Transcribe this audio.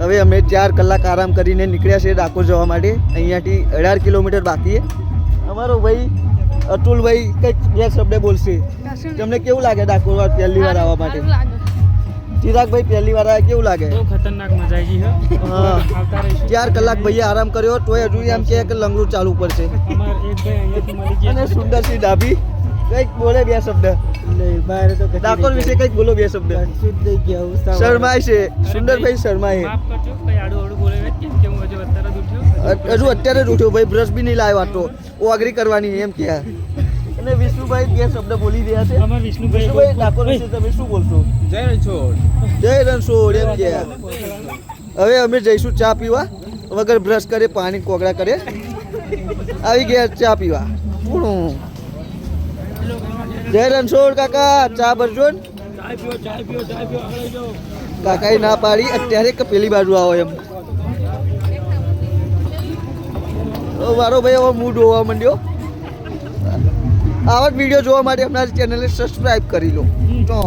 હવે અમે 4 કલાક આરામ કરીને નીકળ્યા છે ડાકોર જવા માટે. અહીંયાથી 18 કિલોમીટર બાકી છે. અમારો ભાઈ અતુલભાઈ કંઈક 2 શબ્દ બોલશે. તમને કેવું લાગે ડાકોર પહેલી વાર આવવા માટે? ચિરાગભાઈ પહેલી વાર આવ્યા કેવું લાગે? બહુ ખતરનાક મજા આવી છે. હા, આવતા રહીશું. 4 કલાક ભાઈએ આરામ કર્યો તોય હજુ એમ કહે કે લંગડું ચાલુ પડશે. અમાર એક ભાઈ અહીંયાથી મળી ગયા અને સુંદરસિંહ ડાભી કંઈક બોલે 2 શબ્દ. ડાકોર વિશે કંઈક બોલો 2 શબ્દ. શર્માય છે સુંદરભાઈ, શર્માય. માફ કરજો ભાઈ, આડું આડું બોલે કેમ કે હું હજુ અત્યારે જ ઉઠ્યો. હજુ અત્યારે જ ઉઠ્યો ભાઈ, બ્રશ બી નહીં લાવ્યો આટલો ઓગરી કરવાની એમ કે. અને વિષ્ણુભાઈ 2 શબ્દ બોલી રહ્યા છે. અમાર વિષ્ણુભાઈ વિષ્ણુભાઈ ડાકોર વિશે તમે શું બોલશો? જય રણછોડ. જય રણછોડ એમ કે. હવે અમે જઈશું ચા પીવા, વગર બ્રશ કરે પાણી કોગળા કરે આવી ગયા ચા પીવા. જય રણછોડ કાકા, ચા ભરજો ને. કાકાએ ના પાડી અત્યારે કે પેલી બાજુ આવો એમ. મારો ભાઈ હવે મૂડ હોવા માંડ્યો. આવા જ વિડીયો જોવા માટે અમારી ચેનલને સબસ્ક્રાઈબ કરી લો. તો